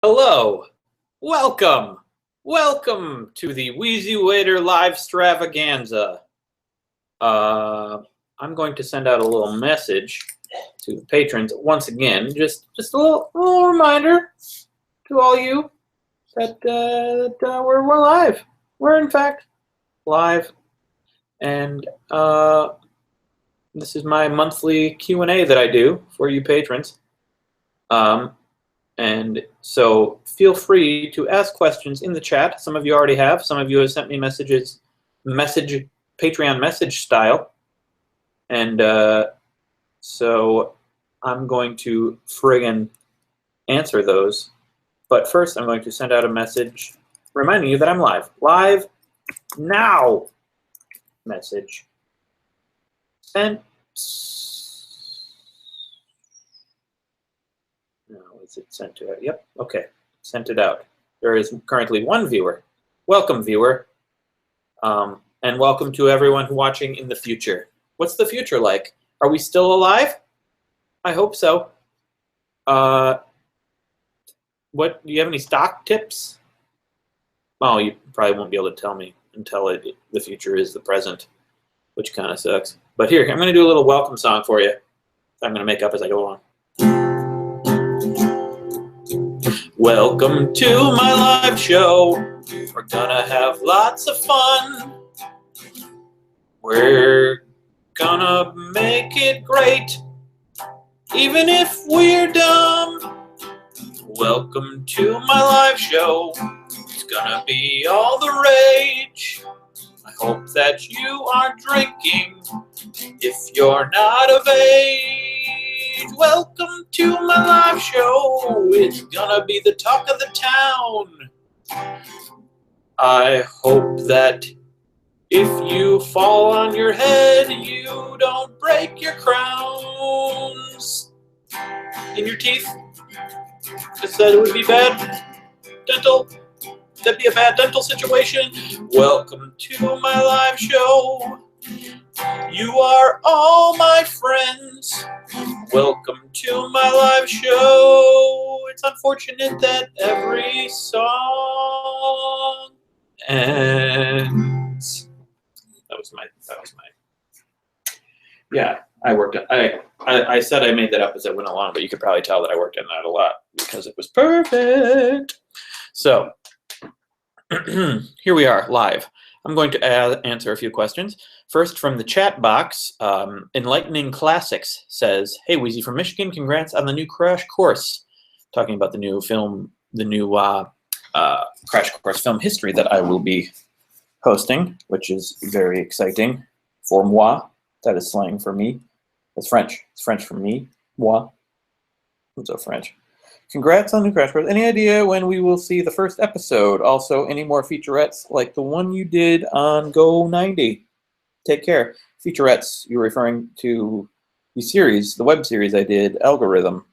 Hello, welcome to the WheezyWaiter live extravaganza. I'm going to send out a little message to the patrons once again. Just a little reminder to all you that we're live. We're in fact live, and this is my monthly Q&A that I do for you patrons. And so feel free to ask questions in the chat. Some of you already have. Some of you have sent me Patreon message style. And so I'm going to friggin' answer those. But first, I'm going to send out a message reminding you that I'm live. Live now message. Sent. No, is it sent to it? Yep, okay, sent it out. There is currently one viewer. Welcome, viewer. And welcome to everyone watching in the future. What's the future like? Are we still alive? I hope so. Do you have any stock tips? Oh, you probably won't be able to tell me until the future is the present, which kind of sucks. But here, I'm going to do a little welcome song for you. I'm going to make up as I go along. Welcome to my live show. We're gonna have lots of fun. We're gonna make it great, even if we're dumb. Welcome to my live show. It's gonna be all the rage. I hope that you aren't drinking if you're not of age. Welcome to my live show. It's gonna be the talk of the town. I hope that if you fall on your head, you don't break your crowns in your teeth. Because that would be bad. That'd be a bad dental situation. Welcome to my live show. You are all my friends. Welcome to my live show. It's unfortunate that every song ends. That was my. Yeah, I worked on. I said I made that up as I went along, but you could probably tell that I worked on that a lot because it was perfect. So here we are live. I'm going to answer a few questions. First, from the chat box, Enlightening Classics says, "Hey, Wheezy from Michigan, congrats on the new Crash Course." Talking about the new film, the new Crash Course film history that I will be hosting, which is very exciting for moi. That is slang for me. That's French. It's French for me. Moi. I'm so French. Congrats on the Crash Course. Any idea when we will see the first episode? Also, any more featurettes like the one you did on Go 90? Take care. Featurettes, you're referring to the series, the web series I did, Algorithm.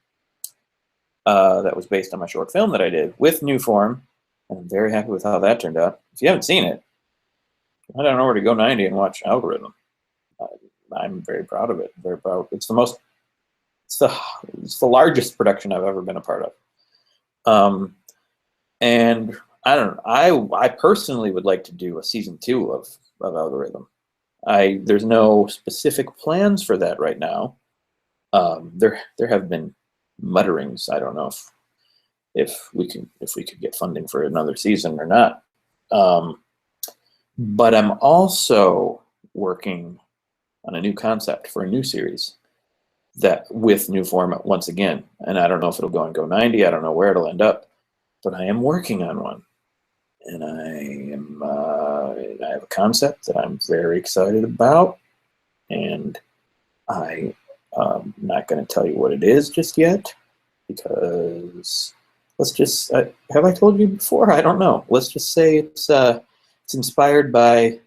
That was based on my short film that I did with new form. And I'm very happy with how that turned out. If you haven't seen it, I don't know where to go 90 and watch Algorithm. I'm very proud of it. Very proud. It's the largest production I've ever been a part of. And I don't know. I personally would like to do a season 2 of Algorithm. There's no specific plans for that right now. There have been mutterings. I don't know if we could get funding for another season or not. But I'm also working on a new concept for a new series that with new format once again. And I don't know if it'll go on Go 90. I don't know where it'll end up, but I am working on one. And I have a concept that I'm very excited about, and I'm not going to tell you what it is just yet, because have I told you before? I don't know. Let's just say it's inspired by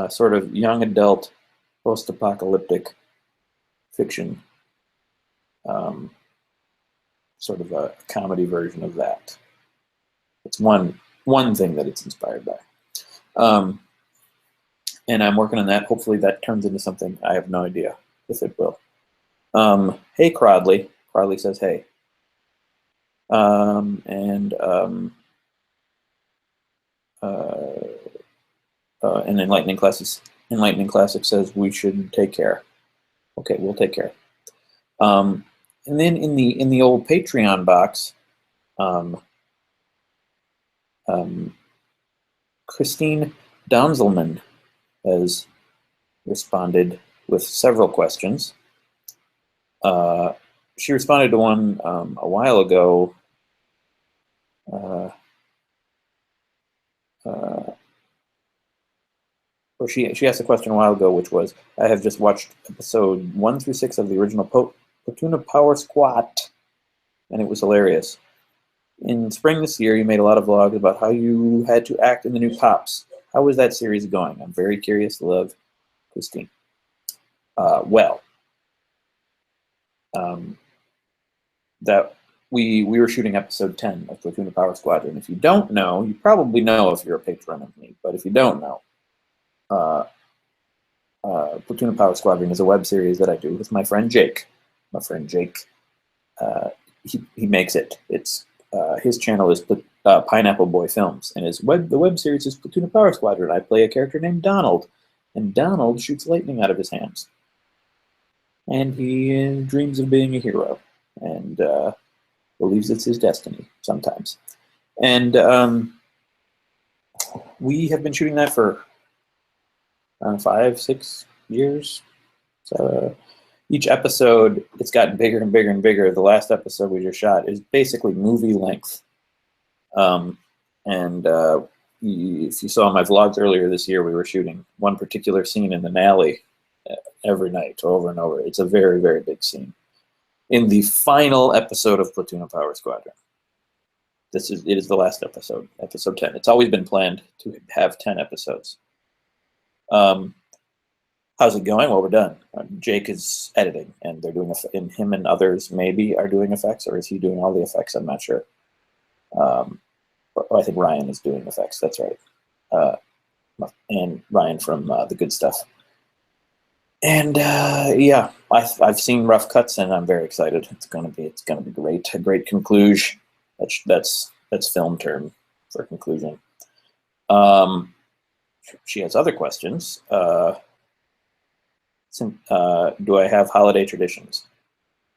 sort of young adult post-apocalyptic fiction, sort of a comedy version of that. It's one thing that it's inspired by. And I'm working on that. Hopefully that turns into something. I have no idea if it will. Hey, Crodley. Crodley says, hey. And Enlightening Classic says we should take care. Okay, we'll take care. And then in the old Patreon box, Christine Donzelman has responded with several questions. She responded to one a while ago. Or she asked a question a while ago, which was, I have just watched episode 1 through 6 of the original Platoon of Power Squat, and it was hilarious. In spring this year, you made a lot of vlogs about how you had to act in the new Pops. How is that series going? I'm very curious. Love, Christine. That we were shooting episode 10 of Platoon of Power Squadron. If you don't know, you probably know if you're a patron of me, but if you don't know, Platoon of Power Squadron is a web series that I do with my friend Jake. My friend Jake, he makes it. It's his channel is Pineapple Boy Films, and the web series is Platoon of Power Squadron. I play a character named Donald, and Donald shoots lightning out of his hands, and he dreams of being a hero, and believes it's his destiny sometimes. And we have been shooting that for around 5-6 years. So each episode, it's gotten bigger and bigger and bigger. The last episode we just shot is basically movie length. If you saw my vlogs earlier this year, we were shooting one particular scene in an alley every night, over and over. It's a very, very big scene. In the final episode of Platoon of Power Squadron. It is the last episode, episode 10. It's always been planned to have 10 episodes. How's it going? Well, we're done. Jake is editing, and they're doing, and him and others maybe are doing effects, or is he doing all the effects? I'm not sure. I think Ryan is doing effects. That's right. And Ryan from The Good Stuff. And yeah, I've seen rough cuts, and I'm very excited. It's gonna be great. A great conclusion. That's film term for conclusion. She has other questions. Do I have holiday traditions?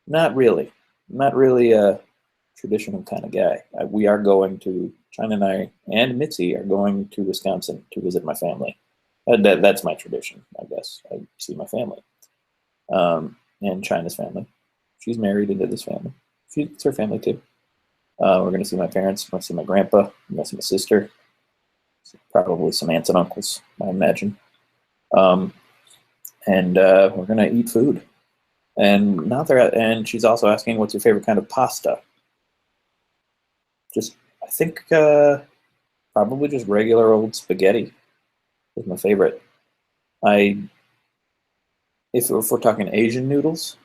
Not really. Not really a traditional kind of guy. We are going to, China and I and Mitzi are going to Wisconsin to visit my family. That's my tradition, I guess. I see my family. And China's family. She's married into this family. It's her family too. We're going to see my parents. We're going to see my grandpa. We're going to see my sister. Probably some aunts and uncles, I imagine. And we're going to eat food. And she's also asking, what's your favorite kind of pasta? I think probably just regular old spaghetti is my favorite. If we're talking Asian noodles,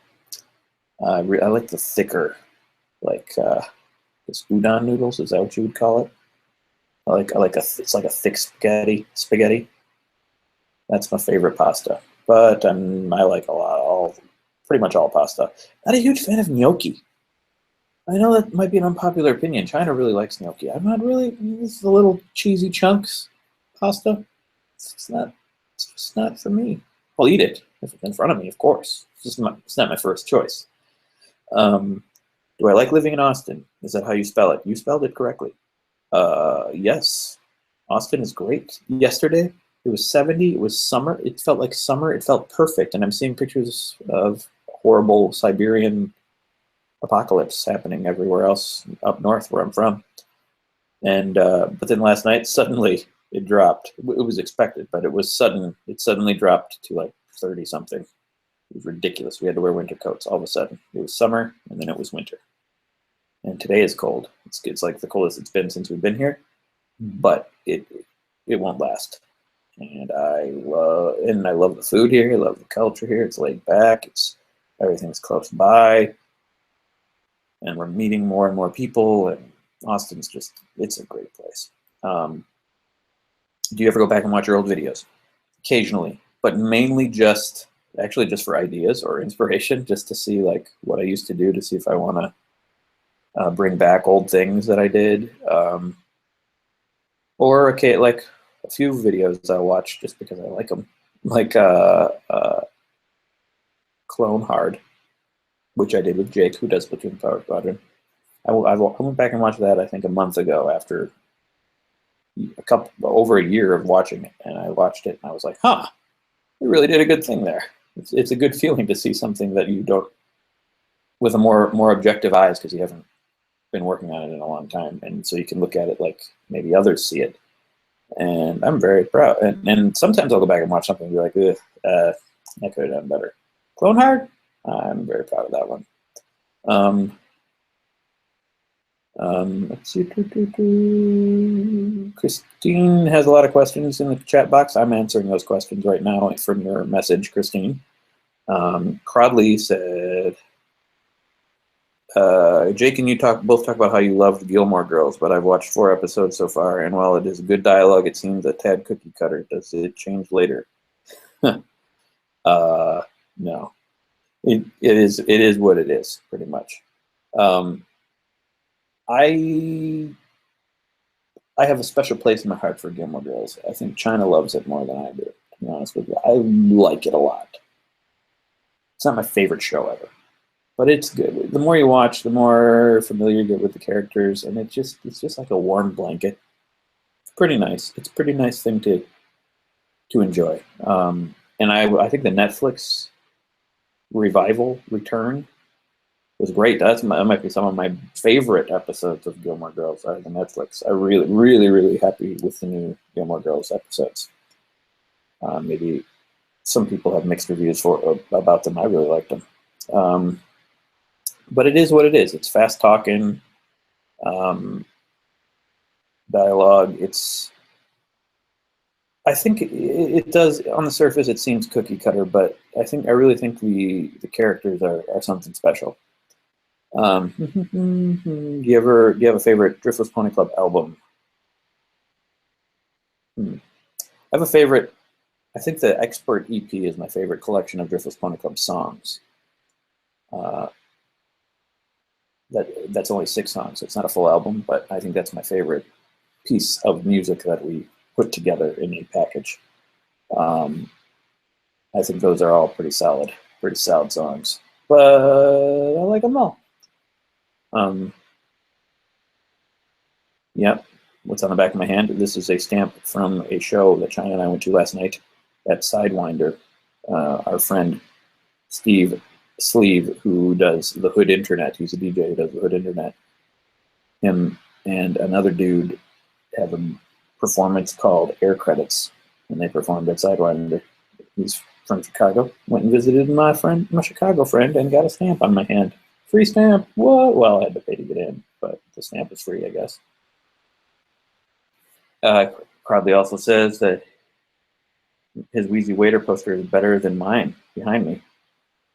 I like the thicker, like it's udon noodles. Is that what you would call it? It's like a thick spaghetti. That's my favorite pasta. But I like pretty much all pasta. Not a huge fan of gnocchi. I know that might be an unpopular opinion. China really likes gnocchi. I'm not really. It's the little cheesy chunks pasta. It's just not for me. I'll eat it if it's in front of me, of course. It's not my first choice. Do I like living in Austin? Is that how you spell it? You spelled it correctly. Yes. Austin is great. Yesterday, it was 70. It was summer. It felt like summer. It felt perfect. And I'm seeing pictures of horrible Siberian apocalypse happening everywhere else up north where I'm from. And but then last night, suddenly it dropped. It was expected, but it was sudden. It suddenly dropped to like 30 something. It was ridiculous. We had to wear winter coats all of a sudden. It was summer, and then it was winter. And today is cold. It's like the coldest it's been since we've been here, but it won't last. And I love the food here. I love the culture here. It's laid back. Everything's close by, and we're meeting more and more people. And Austin's it's a great place. Do you ever go back and watch your old videos? Occasionally, but mainly just for ideas or inspiration, just to see like what I used to do, to see if I want to bring back old things that I did, or okay, like a few videos I watch just because I like them, like Clone Hard, which I did with Jake, who does Platoon Power Squadron. I went back and watched that, I think, a month ago after over a year of watching it, and I watched it and I was like, huh, we really did a good thing there. It's a good feeling to see something that you don't, with a more objective eyes, because you haven't been working on it in a long time, and so you can look at it like maybe others see it. And I'm very proud. And sometimes I'll go back and watch something and be like, I could have done better. Clone Hard, I'm very proud of that one. Let's see. Christine has a lot of questions in the chat box. I'm answering those questions right now from your message, Christine. Crodley said, Jake and you both talk about how you loved Gilmore Girls, but I've watched 4 episodes so far, and while it is good dialogue, it seems a tad cookie cutter. Does it change later? No. It is what it is, pretty much. I have a special place in my heart for Gilmore Girls. I think China loves it more than I do, to be honest with you. I like it a lot. It's not my favorite show ever, but it's good. The more you watch, the more familiar you get with the characters, and it's just like a warm blanket. It's pretty nice. It's a pretty nice thing to enjoy. And I think the Netflix return was great. That might be some of my favorite episodes of Gilmore Girls are the Netflix. I'm really, really, really happy with the new Gilmore Girls episodes. Maybe some people have mixed reviews about them. I really liked them. But it is what it is. It's fast talking dialogue. I think it does, on the surface, it seems cookie cutter, but I really think the characters are something special. Do you have a favorite Driftless Pony Club album? I have a favorite. I think the Expert EP is my favorite collection of Driftless Pony Club songs. That's only 6 songs. It's not a full album, but I think that's my favorite piece of music that we put together in a package. I think those are all pretty solid songs, but I like them all. Yep. What's on the back of my hand? This is a stamp from a show that China and I went to last night at Sidewinder. Our friend Steve Sleeve, who does the Hood Internet, he's a DJ who does the Hood Internet. Him and another dude have a performance called Air Credits, and they performed at Sidewinder. He's from Chicago. Went and visited my Chicago friend, and got a stamp on my hand. Free stamp. What? Well, I had to pay to get in, but the stamp is free, I guess. Crodley also says that his WheezyWaiter poster is better than mine behind me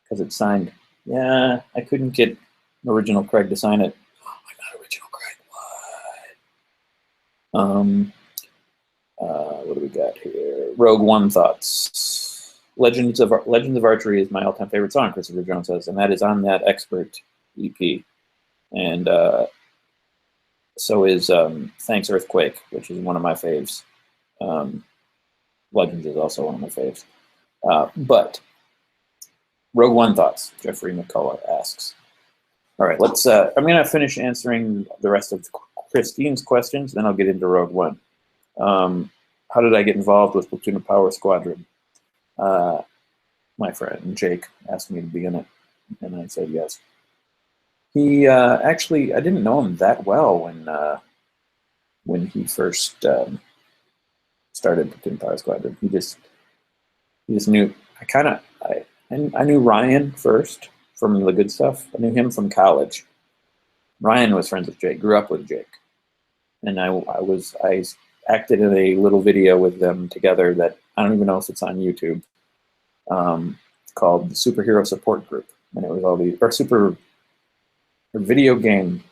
because it's signed. Yeah, I couldn't get original Craig to sign it. Oh, I'm not original Craig. What? What do we got here? Rogue One thoughts. Legends of Archery is my all-time favorite song, Christopher Jones says, and that is on that Expert EP. And so is Thanks Earthquake, which is one of my faves. Legends is also one of my faves. But Rogue One thoughts, Jeffrey McCullough asks. All right, let's. I'm going to finish answering the rest of Christine's questions, then I'll get into Rogue One. How did I get involved with Platoon Power Squadron? My friend Jake asked me to be in it, and I said yes. He actually, I didn't know him that well when he first started Platoon Power Squadron. He just knew. I knew Ryan first from the good stuff. I knew him from college. Ryan was friends with Jake, grew up with Jake, and I acted in a little video with them together that I don't even know if it's on YouTube, called the Superhero Support Group, and it was all these video game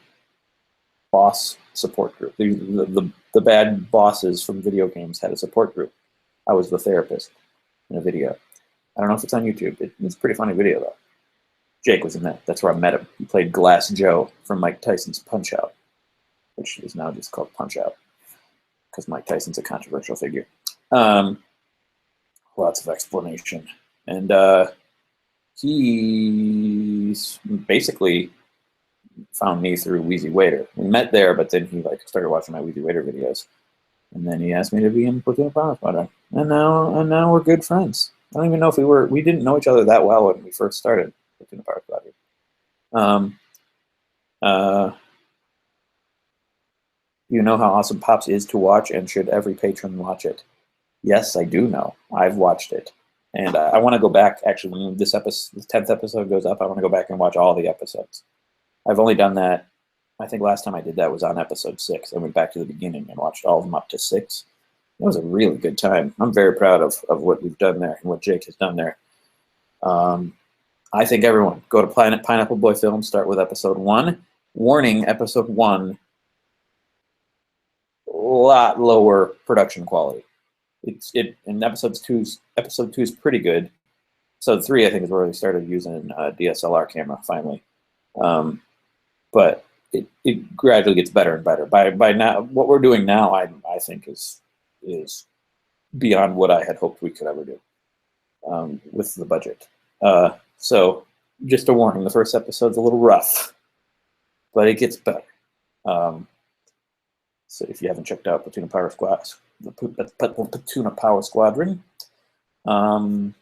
boss support group. The bad bosses from video games had a support group. I was the therapist in a video. I don't know if it's on YouTube. It's a pretty funny video though. Jake was in that. That's where I met him. He played Glass Joe from Mike Tyson's Punch-Out, which is now just called Punch-Out because Mike Tyson's a controversial figure. Lots of explanation. And he's basically found me through WheezyWaiter. We met there, but then he like started watching my WheezyWaiter videos. And then he asked me to be in Platoon Power Squadron. And now we're good friends. I don't even know if we didn't know each other that well when we first started Platoon Power Squadron. You know how awesome Pops is to watch, and should every patron watch it? Yes, I do know. I've watched it. And I want to go back, actually, when this episode, the 10th episode goes up, I want to go back and watch all the episodes. I've only done that, I think last time I did that was on episode 6. I went back to the beginning and watched all of them up to 6. It was a really good time. I'm very proud of what we've done there and what Jake has done there. I think everyone, go to Pineapple Boy Films, start with episode 1. Warning, episode 1, a lot lower production quality. In episode 2 is pretty good. Episode 3, I think, is where we started using a DSLR camera finally. But it gradually gets better and better. By now, what we're doing now, I think is beyond what I had hoped we could ever do with the budget. So just a warning: the first episode's a little rough, but it gets better. So if you haven't checked out Platoon Power Squadron, can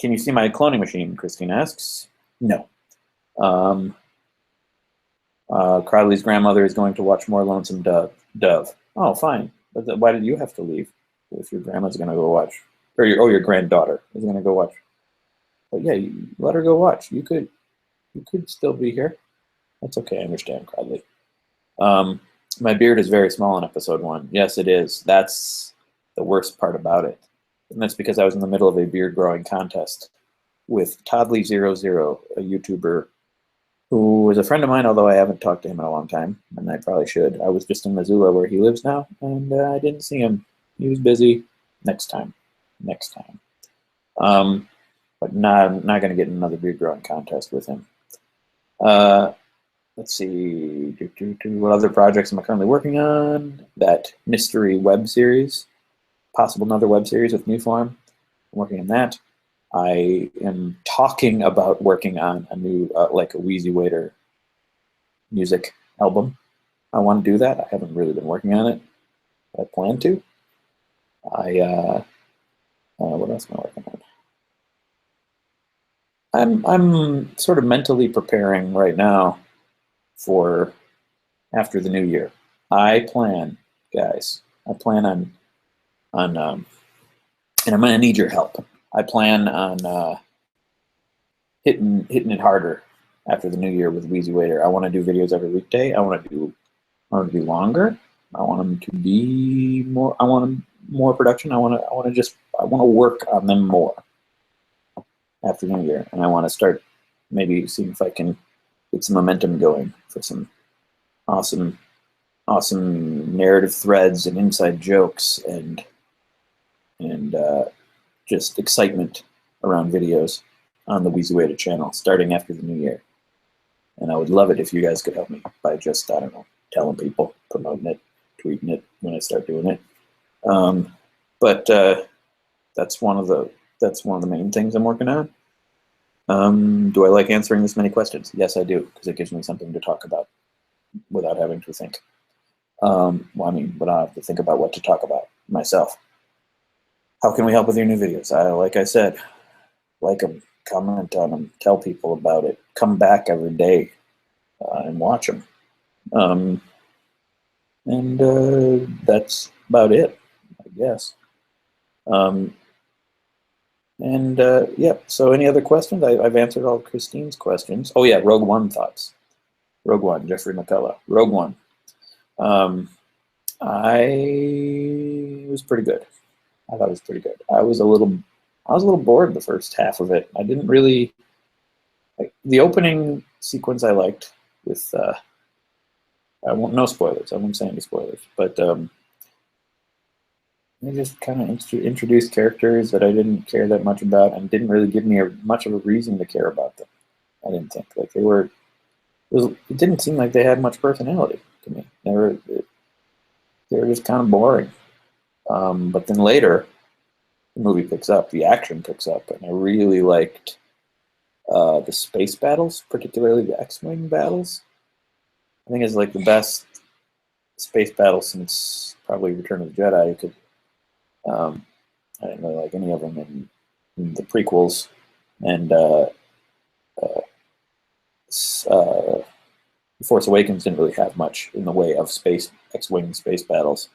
you see my cloning machine? Christine asks. No. Crowley's grandmother is going to watch more Lonesome Dove. Oh, fine. But why did you have to leave if your grandma's going to go watch? Or your granddaughter is going to go watch. But yeah, you let her go watch. You could still be here. That's okay. I understand, Crowley. My beard is very small in episode 1. Yes, it is. That's the worst part about it. And that's because I was in the middle of a beard growing contest with Toddly00, a YouTuber who was a friend of mine, although I haven't talked to him in a long time, and I probably should. I was just in Missoula where he lives now, and I didn't see him. He was busy. Next time. But not going to get in another beard growing contest with him. Let's see. What other projects am I currently working on? That mystery web series. Possible another web series with Newform. I'm working on that. I am talking about working on a new, like a WheezyWaiter music album. I want to do that. I haven't really been working on it. I plan to. What else am I working on? I'm sort of mentally preparing right now for after the new year. I plan, guys. I plan on and I'm gonna need your help. I plan on hitting it harder after the new year with WheezyWaiter. I want to do videos every weekday. I want to do longer. I want them to be more. I want more production. I want to work on them more after New Year, and I want to start maybe seeing if I can get some momentum going for some awesome narrative threads and inside jokes and just excitement around videos on the WheezyWaiter channel starting after the new year. And I would love it if you guys could help me by just, I don't know, telling people, promoting it, tweeting it when I start doing it. But that's one of the main things I'm working on. Do I like answering this many questions? Yes, I do, because it gives me something to talk about without having to think. Well, I mean, but I have to think about what to talk about myself. How can we help with your new videos? Like I said, like them, comment on them, tell people about it, come back every day and watch them. That's about it, I guess. Yeah, so any other questions? I've answered all Christine's questions. Oh yeah, Rogue One thoughts. Rogue One, Jeffrey McCullough. Rogue One. It was pretty good. I thought it was pretty good. I was a little bored the first half of it. I didn't really the opening sequence I liked with no spoilers. I won't say any spoilers, but they just kind of introduced characters that I didn't care that much about and didn't really give me much of a reason to care about them. I didn't think like they were. It didn't seem like they had much personality to me. They were just kind of boring. But then later, the movie picks up, the action picks up, and I really liked the space battles, particularly the X-wing battles. I think it's like the best space battle since probably Return of the Jedi. You could, I didn't really like any of them in the prequels, and Force Awakens didn't really have much in the way of space X-wing space battles.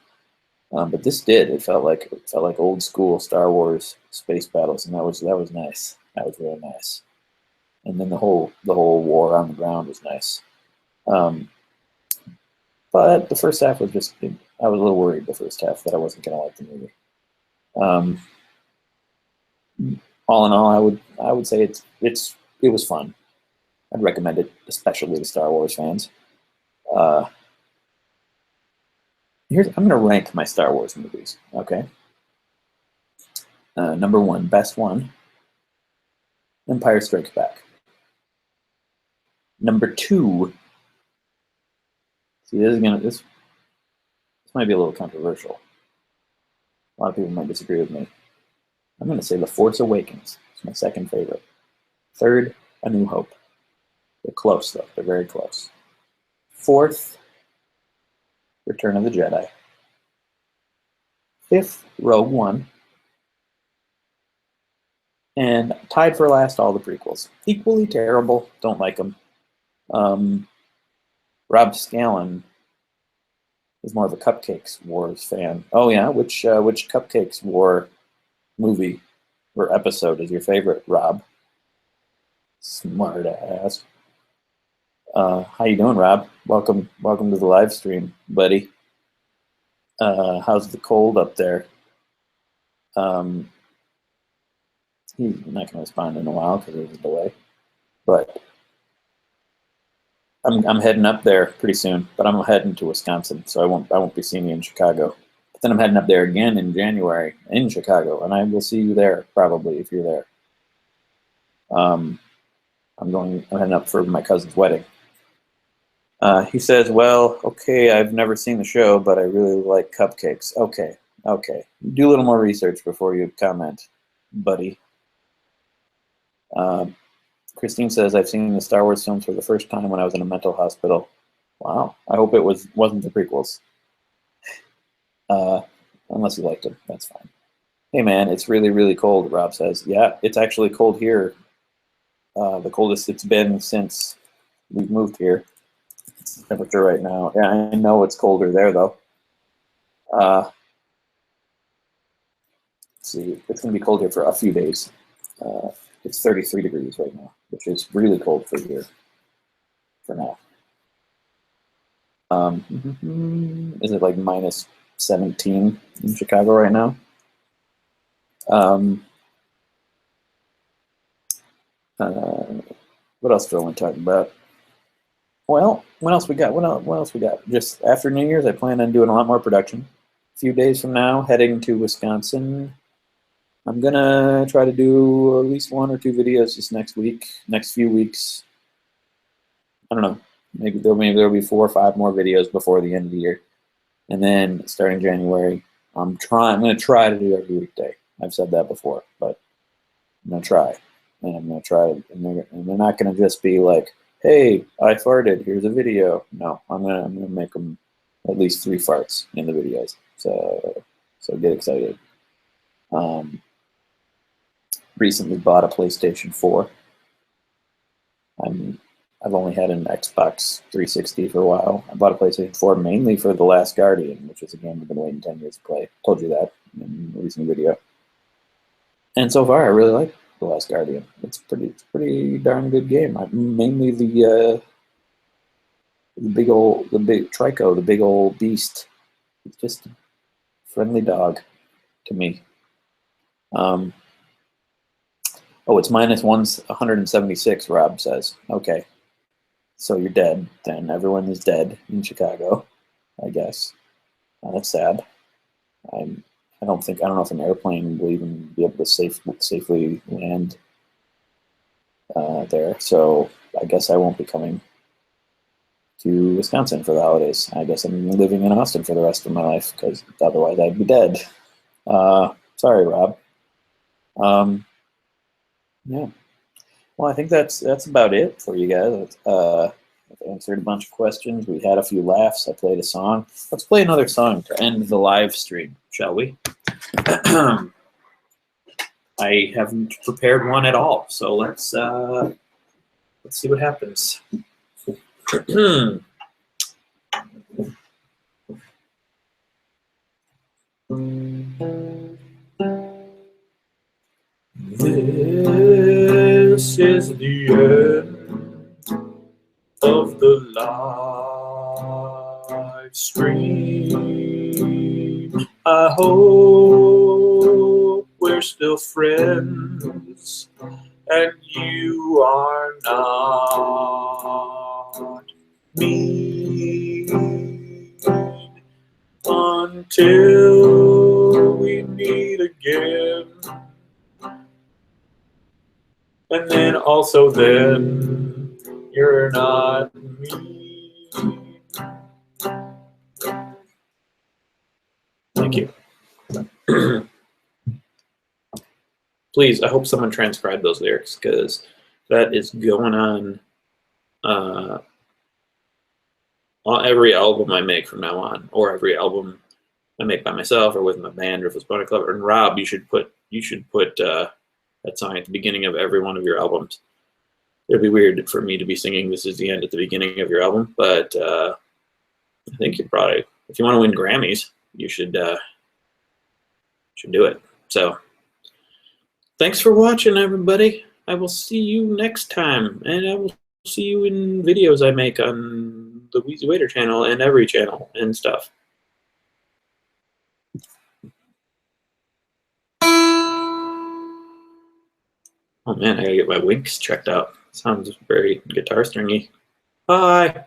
But this did. It felt like old school Star Wars space battles, and that was nice. That was really nice. And then the whole war on the ground was nice. But the first half was just, I was a little worried the first half that I wasn't going to like the movie. All in all, I would say it was fun. I'd recommend it, especially to Star Wars fans. I'm going to rank my Star Wars movies. Okay. Number 1, best one, Empire Strikes Back. Number 2. See, this might be a little controversial. A lot of people might disagree with me. I'm going to say The Force Awakens. It's my second favorite. 3rd, A New Hope. They're close, though. They're very close. 4th, Return of the Jedi. 5th, Rogue One. And tied for last, all the prequels. Equally terrible. Don't like them. Rob Scallon is more of a Cupcakes Wars fan. Oh yeah, which Cupcakes War movie or episode is your favorite, Rob? Smart ass. How you doing, Rob? Welcome to the live stream, buddy. How's the cold up there? He's not going to respond in a while because there's a delay, but I'm heading up there pretty soon. But I'm heading to Wisconsin, so I won't be seeing you in Chicago. But then I'm heading up there again in January in Chicago, and I will see you there probably if you're there. I'm heading up for my cousin's wedding. He says, well, okay, I've never seen the show, but I really like cupcakes. Okay. Do a little more research before you comment, buddy. Christine says, I've seen the Star Wars films for the first time when I was in a mental hospital. Wow. I hope it wasn't the prequels. Unless you liked them, that's fine. Hey, man, it's really, really cold, Rob says. Yeah, it's actually cold here. The coldest it's been since we've moved here. It's the temperature right now. Yeah, I know it's colder there, though. Let's see, it's going to be cold here for a few days. It's 33 degrees right now, which is really cold for here for now. Is it like minus 17 in Chicago right now? What else do I want to talk about? Well, what else we got? What else we got? Just after New Year's, I plan on doing a lot more production. A few days from now, heading to Wisconsin. I'm gonna try to do at least 1 or 2 videos this next few weeks. I don't know. Maybe there'll be 4 or 5 more videos before the end of the year, and then starting January, I'm gonna try to do every weekday. I've said that before, but I'm gonna try, and I'm gonna try, and they're not gonna just be like, "Hey, I farted. Here's a video." No, I'm gonna make them at least 3 farts in the videos. So get excited. Recently bought a PlayStation 4. I've only had an Xbox 360 for a while. I bought a PlayStation 4 mainly for The Last Guardian, which is a game I've been waiting 10 years to play. Told you that in a recent video. And so far, I really like The Last Guardian. It's pretty darn good game. Mainly the big Trico, the big old beast. It's just a friendly dog to me. Oh, it's minus 176, Rob says. Okay. So you're dead. Then everyone is dead in Chicago, I guess. That's sad. I don't know if an airplane will even be able to safely land there. So I guess I won't be coming to Wisconsin for the holidays. I guess I'm living in Austin for the rest of my life because otherwise I'd be dead. Sorry, Rob. Yeah. Well, I think that's about it for you guys. I've answered a bunch of questions. We had a few laughs. I played a song. Let's play another song to end the live stream, shall we? I haven't prepared one at all, so let's see what happens. This is the end of the live stream. I hope we're still friends and you are not mean until we meet again. And then also then you're not mean. Thank you. Please, I hope someone transcribed those lyrics because that is going on every album I make from now on, or every album I make by myself or with my band or if it's Bonnet Club. And Rob, you should put that song at the beginning of every one of your albums. It'd be weird for me to be singing "This Is the End" at the beginning of your album, but I think you probably, if you want to win Grammys, you should do it. So, thanks for watching, everybody. I will see you next time, and I will see you in videos I make on the WheezyWaiter channel and every channel and stuff. Oh man, I gotta get my winks checked out. Sounds very guitar stringy. Bye.